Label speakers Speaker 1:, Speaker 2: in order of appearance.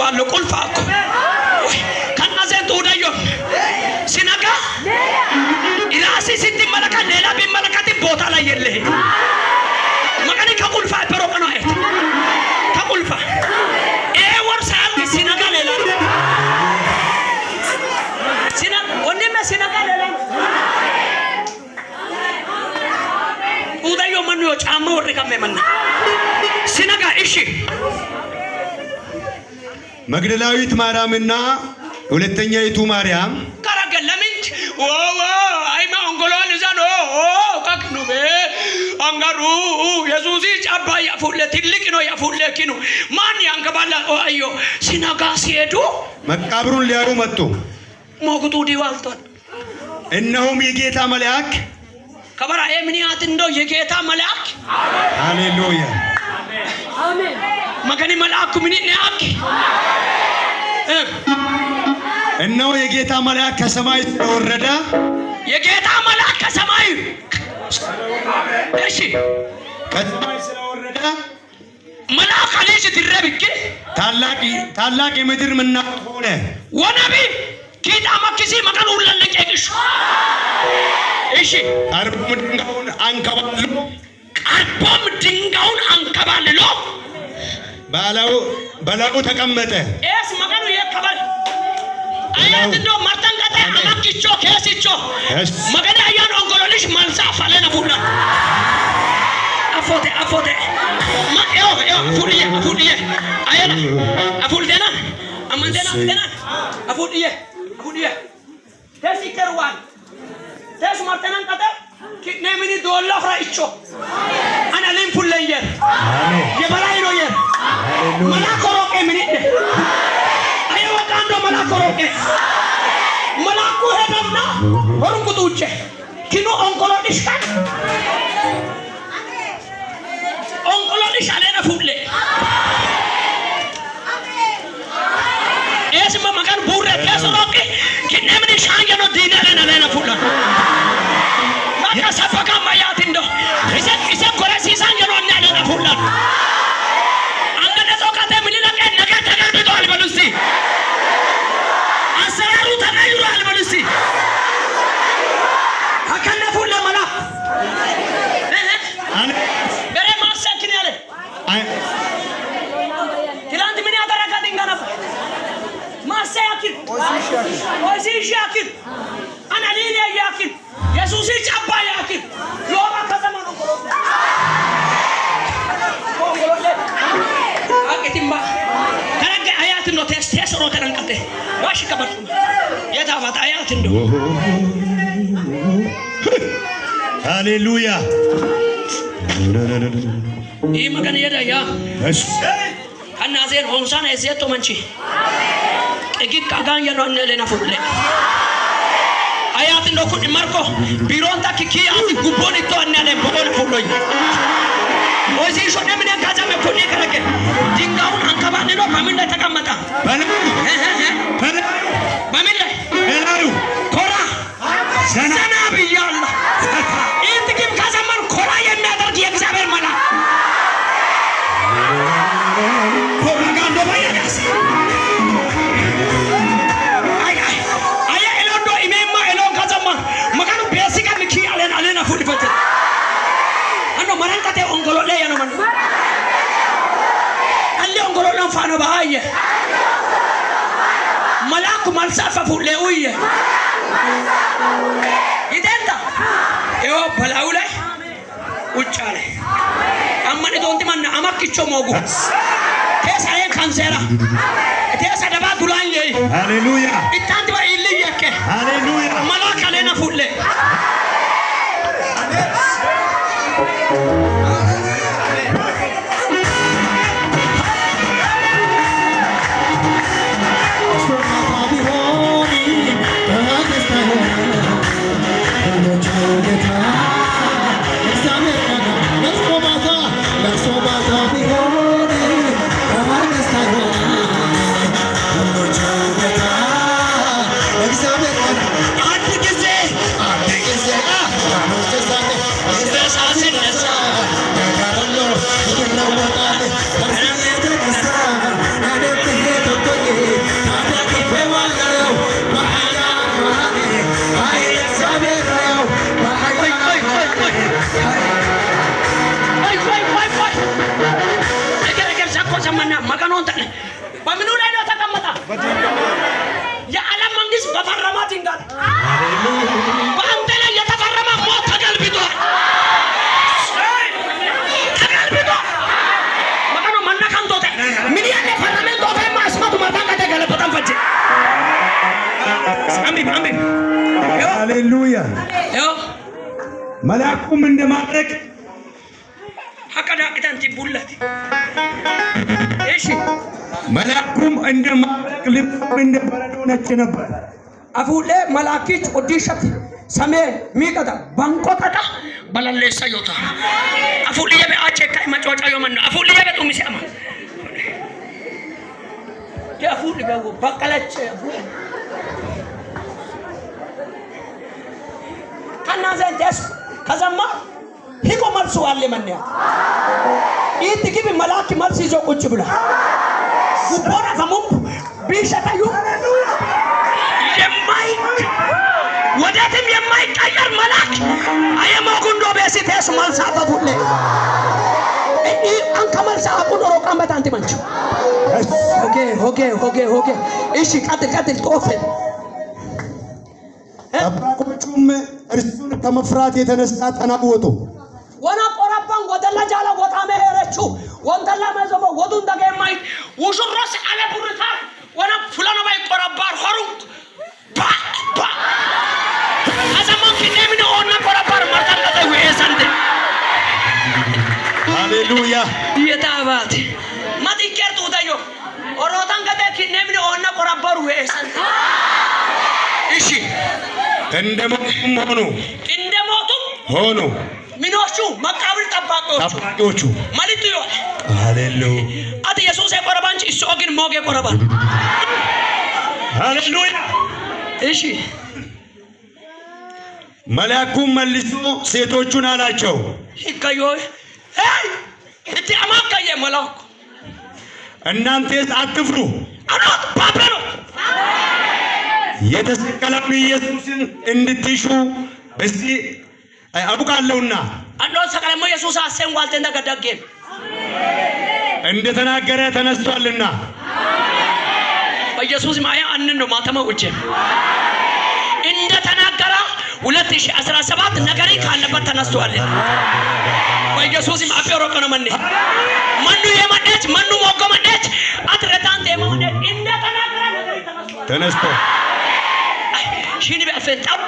Speaker 1: ዋለው ቁልፋኩ ከናዘን ተወዳዮ ሲነጋ ኢራሲ ሲትመለከ ሌላ ቢመለከት ቦታ ላይ የለህ መቀኒ ከቁልፋ ፕሮቀ ነው አይት ከቁልፋ ወርሳል ሲነጋ ሌላ ሲና ወንድም ሲነጋ ሌላ ውዳዮ ማን ነው ጫማ ወርቀም የመና ሲነጋ እሺ
Speaker 2: መግደላዊት ማርያምና ሁለተኛይቱ ማርያም
Speaker 1: ካራገ ለምንት አይማ አንጎላል ዘኖ ካክኑበ አንጋሩ ኢየሱስ ጫባ ያፉለ ትልቅ ነው ያፉለ ኪኑ ማን ያንከባላ አዮ ሲነጋ ሲሄዱ
Speaker 2: መቃብሩን ሊያዩ መጡ
Speaker 1: ሞግቱ ዲዋልቷል
Speaker 2: እነሆም የጌታ መልአክ
Speaker 1: ከበራ የምንያት እንደው የጌታ መልአክ
Speaker 2: ሃሌሉያ
Speaker 1: አሜን መገኒ መልአኩ ምን ይያክ
Speaker 2: እነሆ የጌታ መልአክ ከሰማይ ወረደ
Speaker 1: የጌታ መልአክ ከሰማይ እሺ
Speaker 2: ከሰማይ ስለወረደ
Speaker 1: መልአክ አለሽ ትረብክ
Speaker 2: ታላቅ የምድር መናወጥ ሆነ
Speaker 1: ወነቢ ጌታ መክሲ መቀኑ ለለቀቅሽ እሺ
Speaker 2: ቀርቦም ድንጋዩን አንከባልሎ በላዩ ተቀመጠ
Speaker 1: ኤስ መቀኑ የከበል አያት ነው ማርተንቀተ አማክቾ ከሲቾ መገና ያን አንጎሎልሽ ማልሳ ፈለና ቡላ አፎቴ ማዮ ፉልዬ አየና አፉልደና አማንደና አፉልዬ ተሲከርዋል ተስ ማርተንቀተ ኪነ ምን ዶላ ፍራይቾ አና ለም ፉልየር የበላይ ነው የር መላኮሮቄ ምን ይደ አዮ ወቃንዶ መላኮሮቄ መላኩ ሄደና ወሩቁቱ ውጭ ኪኖ ኦንኮሎዲሽ አለና ፉለ ኤስማ መካን ቡረ ከሰሮቄ ኪነ ምን ሻንገ ነው ዲናለና ለና ፉላ ሰፈካ ማያት እንዶ እሰ ኮረሲ ሳንገ ነው እናለና ፉላ አንገደ ቶካተ ምን ለቀ ነገ ተገልብጧል በሉሲ አሰራሩ ተቀይሯል በሉሲ አከነፉ ለማላ በሬ ማሰክን ያለ ትላንት ምን ያደረጋት እንጋናፍ ማሰያኪን ወሲሻኪን አና ሊሊያ ያኪን ኢየሱስ ጫባ ያኪን ሎባ ከተማ ነው አቂቲማ ከረገ አያት ነው ተስተሰሮ ተንቀተ ዋሽ ከበርቱ የታባት አያት ነው
Speaker 2: ሃሌሉያ
Speaker 1: ይህ መገን የዳያ ከናዜን ሆንሳና የዘቶ መንቺ እግቅ አጋን የኖ ለና ፉለ አያት ነው ኩድ ማርኮ ቢሮን ታኪኪ አፍ ጉቦን ይተዋና ለ ቦን ፉሎይ ወዚ ሾነ ምን ያካዛመ ኩኒ ከረከ ድንጋውን አንከባልሎ በምን ላይ ተቀመጣ በምን ላይ
Speaker 2: እላሉ
Speaker 1: ኮራ ሰና ብያለሁ እንትግም ከዘመን ኮራ የሚያደርግ የእግዚአብሔር መልአክ ፕሮፓጋንዳ ባያስ አያ ኤሎዶ ኢሜማ ኤሎን ከዘመን መካኑ ቤሲካ ሚኪ አለና ፉድፈት አንዶ ማራንካቴ ኦንጎሎሌ ያኖ ማን አለ ኦንጎሎሌ ፋኖ ባየ መልአኩ ማልሳፋ ፉሌውየ ይደንታ ይኸው በላዩ ላይ ውጭ አለ አማን ዶንት ማና አማክቾ ሞጉ ተሳየን ካንሰራ ተሳ ደባ ዱላን ለይ
Speaker 2: ሃሌሉያ
Speaker 1: ኢታንት ባይልየከ
Speaker 2: ሃሌሉያ
Speaker 1: መልአክ አለና ፉሌ እገር ሰኮ ሰማና መከኖን ተነ በምኑ ላይ ነው ተቀመጠ? የዓለም መንግስት በፈረማት ይንጋል። በአንተ ላይ የተፈረመ ሞት ተገልብጧል። ተገልብጧል። መከኖ መነካንቶተ ምን ያለ ፈረመን ቶተ ማስማቱ ማታን ከተገለበጠን ፈጀ አሜን አሜን።
Speaker 2: ሃሌሉያ። መልአኩም እንደማድረግ
Speaker 1: አቀዳቅተን ትቡለት እሺ
Speaker 2: መልአኩም እንደማድረግ ልብሱም እንደ በረዶ ነጭ ነበር።
Speaker 1: አፉሌ መላኪች ኦዲሸት ሰሜ ሚቀዳ ባንቆጣዳ በላሌሳ ዮታ አፉሌ የበአቼ ካይ መጫወጫ የመን አፉሌ የበጡ ሚሰማ የአፉሌ በው በቀለች አፉሌ ከናዘን ደስ ከዘማ ሂቆ መልሱ አለ ማንያ ይትግብ መላክ መልስ ይዞ ቁጭ ብላ ጉቦራ ከሙም ቢሸታዩ የማይ ወደትም የማይቀየር መላክ አየሞጉንዶ በሲቴስ መልሳ በቡለ አንከ መልሳ አቁኖ ቃመት አንተ መንቹ ኦኬ እሺ ቀጥል ጦፈ
Speaker 2: ጠባቆቹም እርሱን ከመፍራት የተነሳ ተናወጡ።
Speaker 1: ወና ቆራባን ወደላ ጃላ ወጣመ ሄረቹ ወንተላ መዘቦ ወዱን ደገማይ ውሽሮስ አለ ቡርታ ወና ፍላና ባይ ቆራባር ሆሩ ባ አዘማን ከነምን ኦና ቆራባር ማርታቀተ ወይሰንደ
Speaker 2: ሃሌሉያ።
Speaker 1: የታባት ማዲከርቱ ታዮ ኦሮታን ከተ ከነምን ኦና ቆራባር ወይሰንደ እሺ እንደሞቱ
Speaker 2: ሆኑ
Speaker 1: ሚኖቹ መቃብር ጠባቂዎቹ ማለት ነው።
Speaker 2: ሃሌሉያ።
Speaker 1: አት ኢየሱስ የቆረባንቺ እሱ ግን ሞጌ ቆረባን
Speaker 2: ሃሌሉያ።
Speaker 1: እሺ
Speaker 2: መልአኩም መልሶ ሴቶቹን አላቸው
Speaker 1: ይካዮ እቲ አማካየ መላኩ
Speaker 2: እናንተስ አትፍሩ፣
Speaker 1: አናት ባብሎ
Speaker 2: የተሰቀለውን ኢየሱስን እንድትሹ በዚህ አቡቃለሁና
Speaker 1: አንዶ ሰቀለሞ ኢየሱስ አሰን ዋልተ እንደገደገ
Speaker 2: እንደተናገረ ተነስቷልና
Speaker 1: በኢየሱስ ማያ አንን ነው ማተማውጭ እንደተናገረ 2017 ነገሪ ካለበት ተነስቷል። በኢየሱስ ማአፈሮ ከነ ማኑ የማደች ማኑ ሞገመደች አትረታንተ የማደች እንደተናገረ ነገሪ
Speaker 2: ተነስቷል።
Speaker 1: ሽኒ በፈንጣው